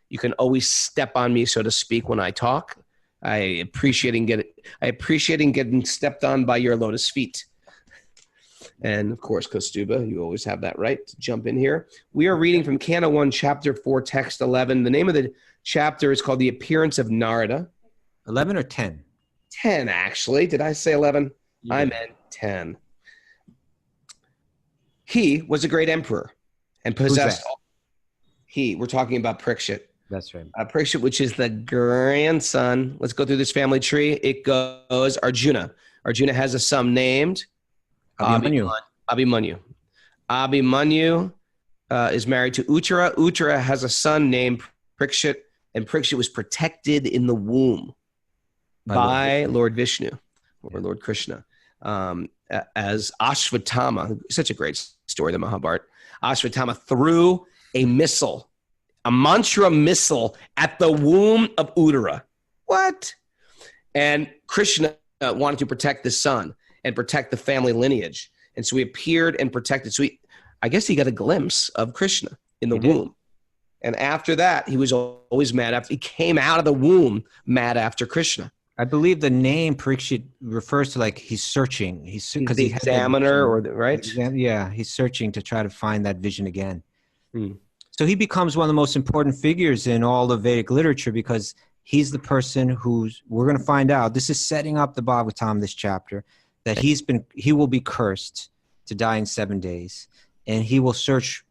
You can always step on me, so to speak, when I talk. I appreciate getting stepped on by your lotus feet. And of course, Kaustubha, you always have that right to jump in here. We are reading from Canto 1, Chapter 4, Text 11. The name of the chapter is called The Appearance of Narada.
11 or 10?
10, actually. Did I say 11? I meant 10. He was a great emperor and possessed all. We're talking about Parikshit.
That's right.
Parikshit, which is the grandson. Let's go through this family tree. It goes Arjuna. Arjuna has a son named
Abhimanyu.
Abhimanyu is married to Uttara. Uttara has a son named Parikshit, and Parikshit was protected in the womb by Lord Vishnu or Lord Krishna as Ashwatthama. Such a great story, the Mahabharata. Ashwatthama threw a missile, a mantra missile at the womb of Uttara. What? And Krishna wanted to protect the son and protect the family lineage. And so he appeared and protected. So I guess he got a glimpse of Krishna in the womb. And after that, he was always mad after. He came out of the womb mad after Krishna.
I believe the name Parikshit refers to like he's searching. He's the
examiner, right?
Yeah, he's searching to try to find that vision again. So he becomes one of the most important figures in all of Vedic literature because he's the person we're going to find out. This is setting up the Bhagavatam, this chapter, that he will be cursed to die in 7 days, and he will search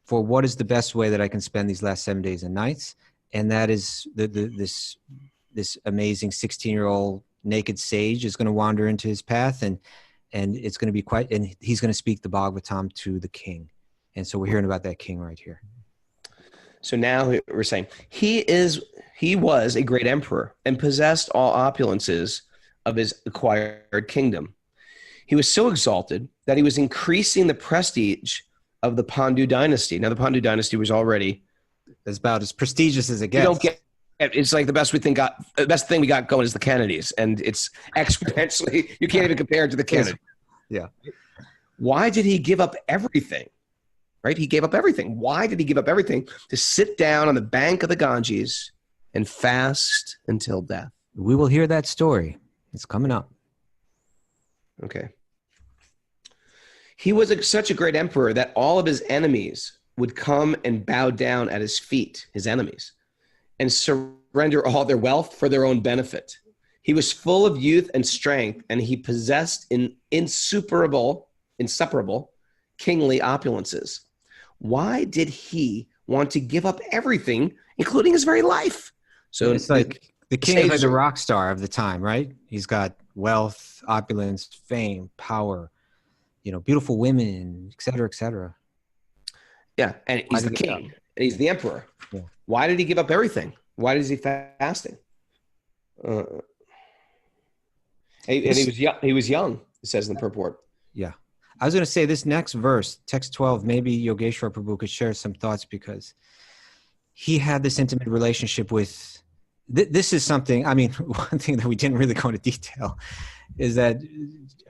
for what is the best way that I can spend these last 7 days and nights, and that is this amazing 16-year-old naked sage is going to wander into his path, and it's going to be and he's going to speak the Bhagavatam to the king, and so we're hearing about that king right here.
So now we're saying he was a great emperor and possessed all opulences of his acquired kingdom. He was so exalted that he was increasing the prestige of the Pandu dynasty. Now, the Pandu dynasty was already
about as prestigious as it gets.
It's like the best thing we got going is the Kennedys, and it's exponentially. You can't even compare it to the Kennedys.
Yeah.
Why did he give up everything? Right? He gave up everything. Why did he give up everything? To sit down on the bank of the Ganges and fast until death.
We will hear that story. It's coming up.
Okay. He was such a great emperor that all of his enemies would come and bow down at his feet, his enemies, and surrender all their wealth for their own benefit. He was full of youth and strength, and he possessed inseparable kingly opulences. Why did he want to give up everything, including his very life? So
it's like the king is like a rock star of the time, right? He's got wealth, opulence, fame, power, beautiful women, et cetera, et cetera.
Yeah, and he's the king, and he's the emperor. Yeah. Why did he give up everything? Why is he fasting? And he was young, it says in the purport.
Yeah. I was going to say this next verse, text 12, maybe Yogeshvara Prabhu could share some thoughts because he had this intimate relationship with, this is something, one thing that we didn't really go into detail is that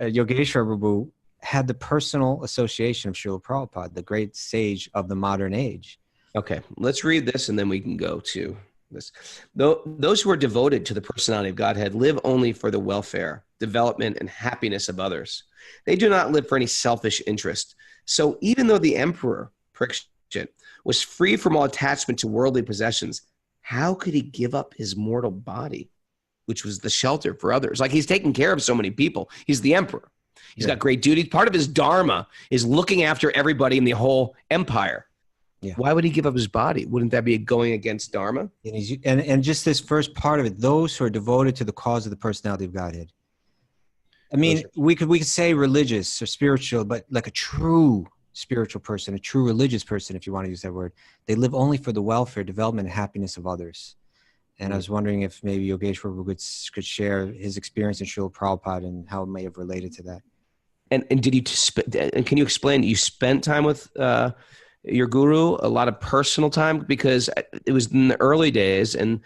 Yogeshvara Prabhu had the personal association of Srila Prabhupada, the great sage of the modern age.
Okay, let's read this and then we can go to this. Those who are devoted to the personality of Godhead live only for the welfare, development, and happiness of others. They do not live for any selfish interest. So even though the emperor, Parikshit, was free from all attachment to worldly possessions, how could he give up his mortal body, which was the shelter for others? Like, he's taking care of so many people. He's the emperor. He's got great duties. Part of his dharma is looking after everybody in the whole empire. Yeah. Why would he give up his body? Wouldn't that be going against dharma?
And just this first part of it, those who are devoted to the cause of the personality of Godhead. We could say religious or spiritual, but like a true spiritual person, a true religious person, if you want to use that word, they live only for the welfare, development, and happiness of others. And I was wondering if maybe Yogeshvara could share his experience in Srila Prabhupada and how it may have related to that.
And did you and can you explain? You spent time with your guru, a lot of personal time, because it was in the early days, and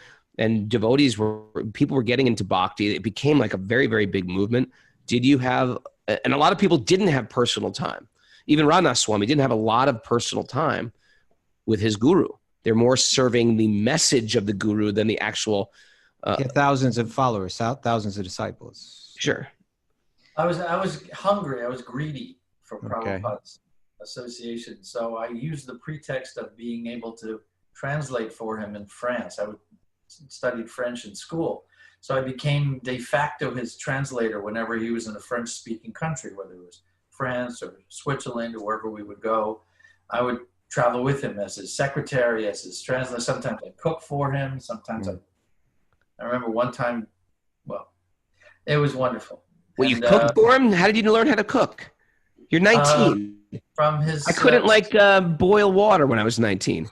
people were getting into bhakti. It became like a very, very big movement. Did you have? And a lot of people didn't have personal time. Even Raghunath Swami didn't have a lot of personal time with his guru. They're more serving the message of the guru than the actual.
He had thousands of followers, thousands of disciples.
Sure.
I was hungry. I was greedy for Prabhupada's association. So I used the pretext of being able to translate for him in France. I studied French in school. So I became de facto his translator whenever he was in a French-speaking country, whether it was France or Switzerland or wherever we would go. I would travel with him as his secretary, as his translator. Sometimes I cook for him. Sometimes I remember one time, well, it was wonderful.
Well, you cooked for him? How did you learn how to cook? You're 19.
From his,
I couldn't boil water when I was 19.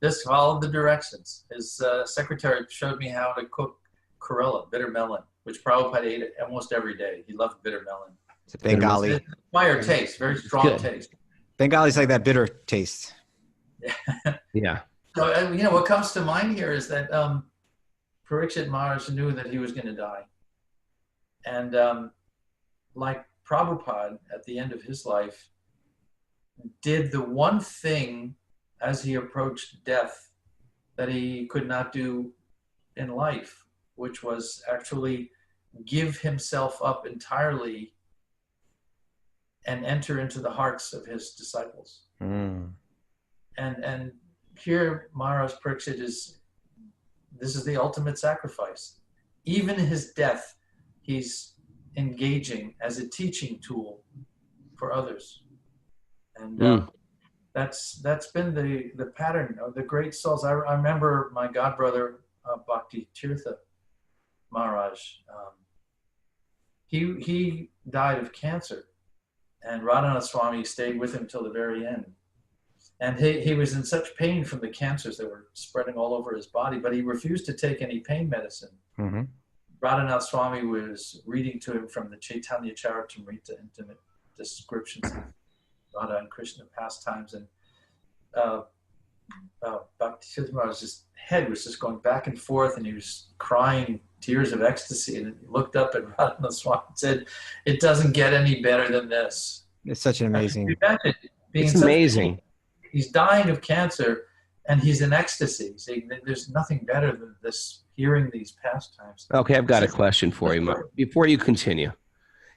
Just followed the directions. His secretary showed me how to cook Kerala, bitter melon, which Prabhupada ate almost every day. He loved bitter melon.
It's a Bengali.
It's fire taste, very strong taste.
Bengali's like that bitter taste.
Yeah.
So, what comes to mind here is that Parikshit Maharaj knew that he was going to die. And like Prabhupada, at the end of his life, did the one thing as he approached death that he could not do in life, which was actually give himself up entirely and enter into the hearts of his disciples. And here Maharaj Parikshit this is the ultimate sacrifice. Even his death, he's engaging as a teaching tool for others. And that's been the pattern of the great souls. I remember my godbrother, Bhakti Tirtha Maharaj. He died of cancer, and Raghunath Swami stayed with him till the very end. And he was in such pain from the cancers that were spreading all over his body, but he refused to take any pain medicine. Raghunath Swami was reading to him from the Chaitanya Charitamrita, intimate descriptions of Radha and Krishna pastimes, and Bhakti Maharaj's head was just going back and forth, and he was crying tears of ecstasy, and he looked up at Raghunath Swami and said, "It doesn't get any better than this."
It's such an amazing.
It's amazing.
He's dying of cancer, and he's in ecstasy. See, there's nothing better than this. Hearing these pastimes.
Okay, I've got a question for you, Mark. Before you continue.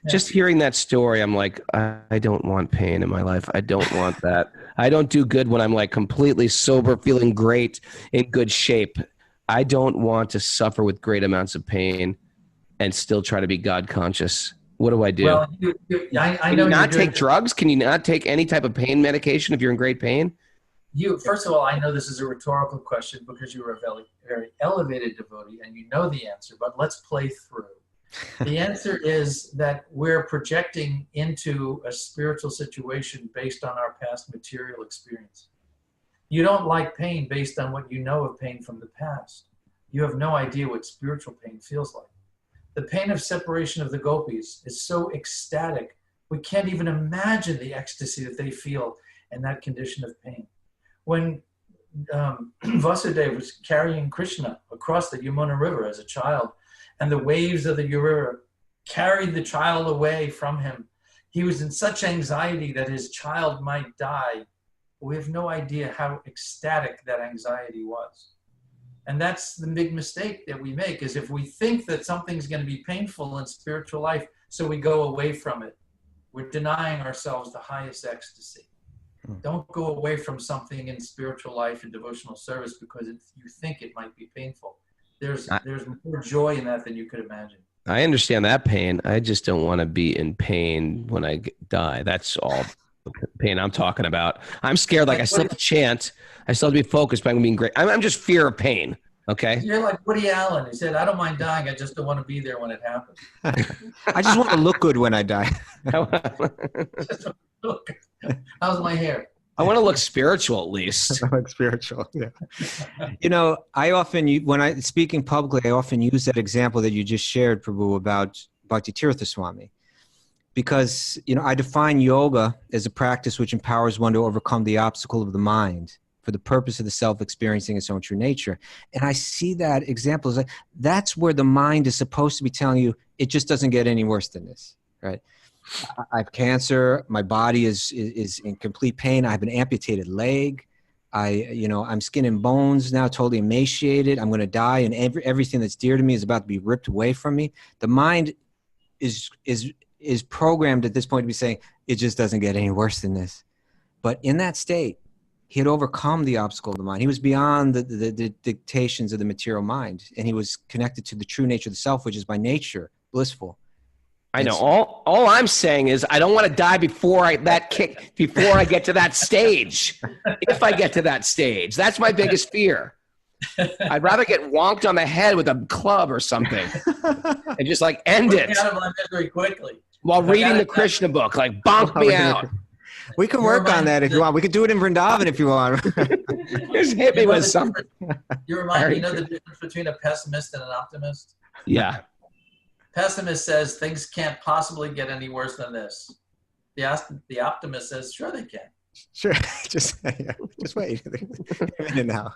Yeah. Just hearing that story, I'm like, I don't want pain in my life. I don't want that. I don't do good when I'm like completely sober, feeling great, in good shape. I don't want to suffer with great amounts of pain and still try to be God conscious. What do I do? Well, I know. Can you not take drugs? Can you not take any type of pain medication if you're in great pain?
First of all, I know this is a rhetorical question because you are a very, very elevated devotee and you know the answer, but let's play through. The answer is that we're projecting into a spiritual situation based on our past material experience. You don't like pain based on what you know of pain from the past. You have no idea what spiritual pain feels like. The pain of separation of the gopis is so ecstatic, we can't even imagine the ecstasy that they feel in that condition of pain. When Vasudeva was carrying Krishna across the Yamuna River as a child, and the waves of the river carried the child away from him, he was in such anxiety that his child might die. We have no idea how ecstatic that anxiety was. And that's the big mistake that we make, is if we think that something's going to be painful in spiritual life, so we go away from it, we're denying ourselves the highest ecstasy. Don't go away from something in spiritual life and devotional service because you think it might be painful. There's more joy in that than you could imagine.
I understand that pain. I just don't want to be in pain when I die. That's all the pain I'm talking about. I'm scared. Like I still have to chant. I still have to be focused, but I'm being great. I'm just fear of pain. Okay.
You're like Woody Allen. He said, "I don't mind dying. I just don't want to be there when it happens."
I just want to look good when I die.
How's my hair?
I want to look spiritual at least.
I look spiritual. Yeah. I often, when speaking publicly, I often use that example that you just shared, Prabhu, about Bhakti Tirtha Swami. Because, I define yoga as a practice which empowers one to overcome the obstacle of the mind for the purpose of the self experiencing its own true nature. And I see that example as like, that's where the mind is supposed to be telling you, it just doesn't get any worse than this, right? I have cancer. My body is in complete pain. I have an amputated leg. I'm skin and bones now, totally emaciated. I'm going to die, and everything that's dear to me is about to be ripped away from me. The mind is is programmed at this point to be saying, it just doesn't get any worse than this. But in that state, he had overcome the obstacle of the mind. He was beyond the dictations of the material mind, and he was connected to the true nature of the self, which is by nature blissful.
I know. All I'm saying is I don't want to die before I get to that stage. If I get to that stage, that's my biggest fear. I'd rather get wonked on the head with a club or something and just like end it
very quickly
while reading the Krishna book. Like bonk me out.
We can work on that if you want. We could do it in Vrindavan if you want.
Just hit me with something.
You remind me, you know the difference between a pessimist and an optimist?
Yeah.
Pessimist says things can't possibly get any worse than this. The optimist says, sure they can.
Sure. Just wait. A minute
now.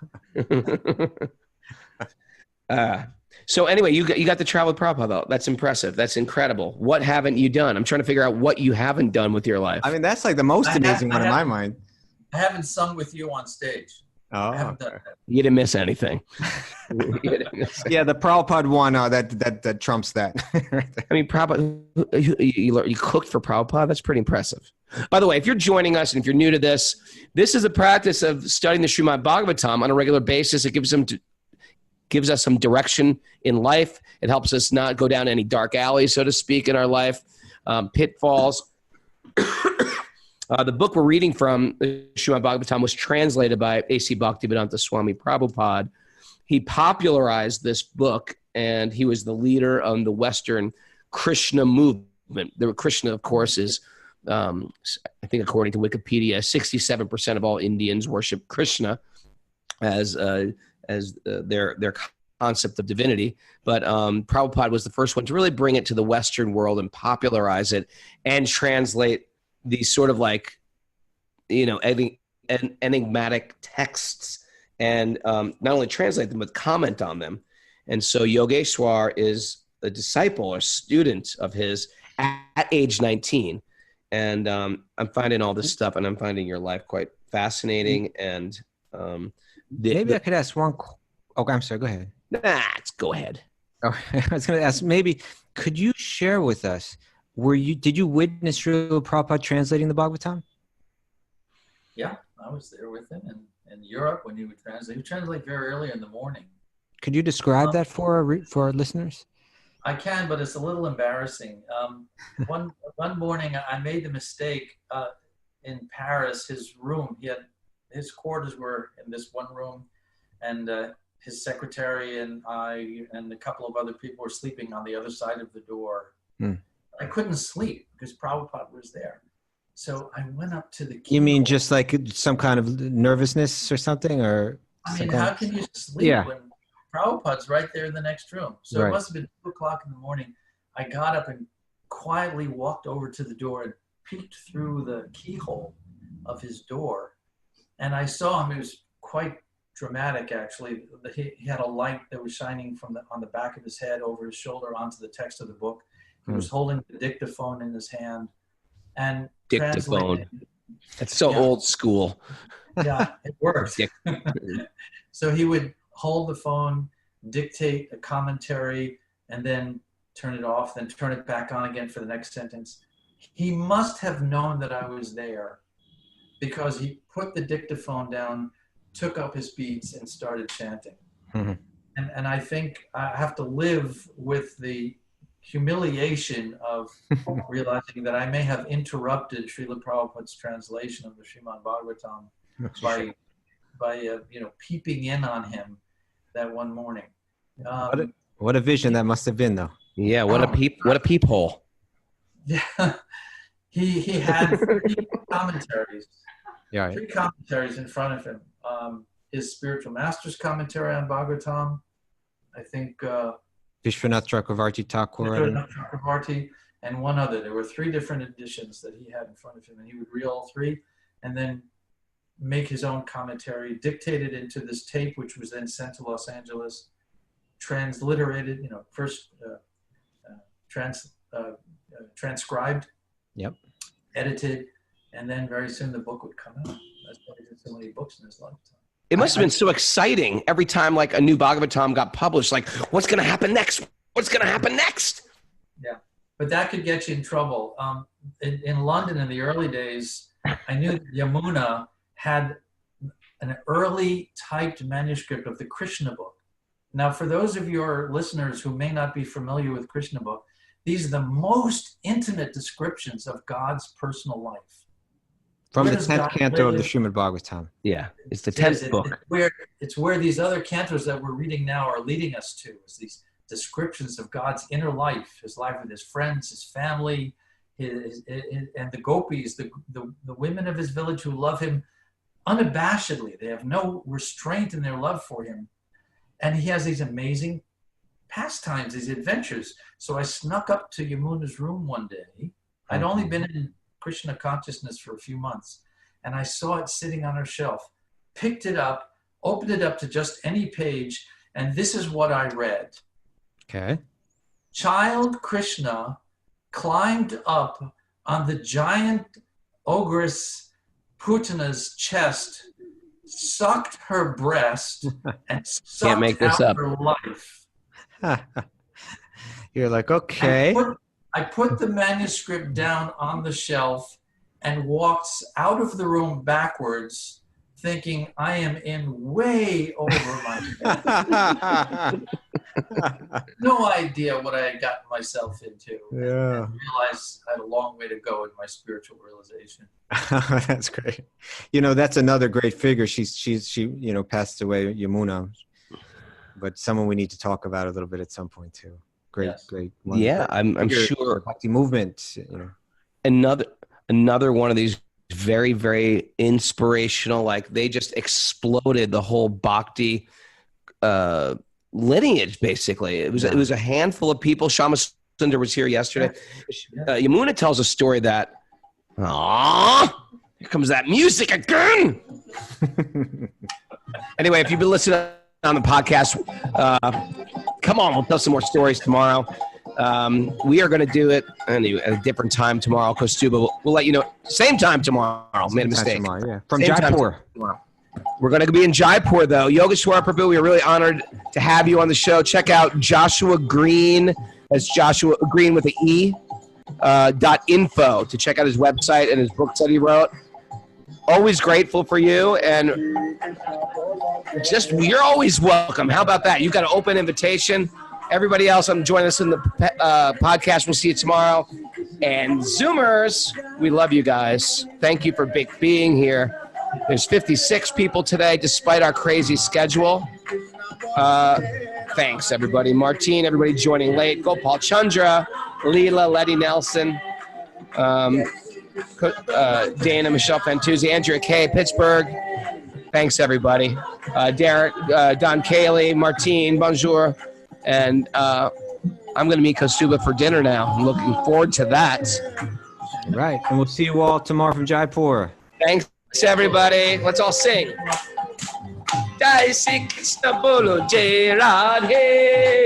So anyway, you got to travel with Prabhupada, though. That's impressive. That's incredible. What haven't you done? I'm trying to figure out what you haven't done with your life.
I mean, that's like the most amazing one in my mind.
I haven't sung with you on stage.
Oh,
I haven't done that.
You didn't miss anything.
Yeah, the Prabhupada one, that trumps that.
I mean, Prabhupada, you cooked for Prabhupada? That's pretty impressive. By the way, if you're joining us and if you're new to this is a practice of studying the Srimad Bhagavatam on a regular basis. It gives us some direction in life. It helps us not go down any dark alleys, so to speak, in our life, pitfalls. The book we're reading from, the Srimad Bhagavatam, was translated by A.C. Bhaktivedanta Swami Prabhupada. He popularized this book, and he was the leader of the Western Krishna movement. The Krishna, of course, is, I think according to Wikipedia, 67% of all Indians worship Krishna as their concept of divinity. But Prabhupada was the first one to really bring it to the Western world and popularize it and translate these sort of like, enigmatic texts and not only translate them, but comment on them. And so Yogeshvara is a disciple or student of his at age 19. And I'm finding all this stuff, and I'm finding your life quite fascinating. And
maybe I could ask one. Okay, I'm sorry. Go ahead.
Go ahead.
Oh, I was going to ask, maybe could you share with us? Did you witness Srila Prabhupada translating the Bhagavatam?
Yeah, I was there with him in Europe when he would translate. He would translate very early in the morning.
Could you describe that for our listeners?
I can, but it's a little embarrassing. One morning I made the mistake in Paris. His his quarters were in this one room, and his secretary and I and a couple of other people were sleeping on the other side of the door. I couldn't sleep because Prabhupada was there. So I went up to the keyhole.
You mean just like some kind of nervousness or something? Or
I mean, how can you sleep when Prabhupada's right there in the next room? So It must have been 2 o'clock in the morning. I got up and quietly walked over to the door and peeked through the keyhole of his door. And I saw him. It was quite dramatic, actually. He had a light that was shining on the back of his head over his shoulder onto the text of the book. He was holding the dictaphone in his hand and
dictaphone. That's so old school.
Yeah, it worked. So he would hold the phone, dictate a commentary, and then turn it off, then turn it back on again for the next sentence. He must have known that I was there because he put the dictaphone down, took up his beats, and started chanting. Mm-hmm. And I think I have to live with the humiliation of realizing that I may have interrupted Srila Prabhupada's translation of the Srimad Bhagavatam by peeping in on him that one morning.
What a vision that must have been, though.
Yeah, what a peephole.
Yeah, he had 3 commentaries.
Yeah,
3 commentaries in front of him. His spiritual master's commentary on Bhagavatam, I think.
Vishwanath Chakravarti
Thakur, and one other. There were 3 different editions that he had in front of him, and he would read all 3, and then make his own commentary, dictated into this tape, which was then sent to Los Angeles, transliterated, first transcribed, edited, and then very soon the book would come out. That's why he did so many books in his lifetime.
It must have been so exciting every time like a new Bhagavatam got published. Like, what's going to happen next? What's going to happen next?
Yeah. but that could get you in trouble. In London in the early days, I knew that Yamuna had an early typed manuscript of the Krishna book. Now, for those of your listeners who may not be familiar with Krishna book, these are the most intimate descriptions of God's personal life.
From the 10th canto of the Srimad Bhagavatam.
Yeah, it's the 10th book.
It's where these other cantos that we're reading now are leading us to, is these descriptions of God's inner life, his life with his friends, his family, and the gopis, the women of his village who love him unabashedly. They have no restraint in their love for him. And he has these amazing pastimes, these adventures. So I snuck up to Yamuna's room one day. I'd only been in Krishna consciousness for a few months. And I saw it sitting on her shelf, picked it up, opened it up to just any page. And this is what I read.
Okay.
Child Krishna climbed up on the giant ogress Putana's chest, sucked her breast, and sucked out her life.
You're like, okay.
I put the manuscript down on the shelf and walked out of the room backwards, thinking I am in way over my head. No idea what I had gotten myself into.
Yeah.
I realized I had a long way to go in my spiritual realization.
That's great. You know, that's another great figure. She passed away, Yamuna, but someone we need to talk about a little bit at some point too. Great, yes. Great.
Yeah, I'm sure.
Bhakti movement. You know.
Another one of these very, very inspirational. Like they just exploded the whole Bhakti lineage. Basically, it was a handful of people. Shama Sundar was here yesterday. Yamuna tells a story that. Here comes that music again. Anyway, if you've been listening on the podcast, come on, we'll tell some more stories tomorrow. We are going to do it at a different time tomorrow. Kaustubha, we'll let you know. Same time tomorrow. Made a mistake.
Tomorrow, yeah. From Jaipur.
We're going to be in Jaipur, though. Yogeshvara Prabhu, we are really honored to have you on the show. Check out Joshua Greene. That's Joshua Greene with an E. .info to check out his website and his books that he wrote. Always grateful for you, and you're always welcome. How about that? You've got an open invitation. Everybody else, join us in the podcast. We'll see you tomorrow. And Zoomers, we love you guys. Thank you for being here. There's 56 people today, despite our crazy schedule. Thanks, everybody. Martine, everybody joining late. Gopal Chandra, Leela, Letty Nelson, Dana, Michelle Fantuzzi, Andrea K, Pittsburgh. Thanks, everybody. Derek, Don Cayley, Martine, bonjour. And I'm going to meet Kaustubha for dinner now. I'm looking forward to that.
Right. And we'll see you all tomorrow from Jaipur.
Thanks, everybody. Let's all sing. Jai Shri Krishna Bolo Jai Radhe.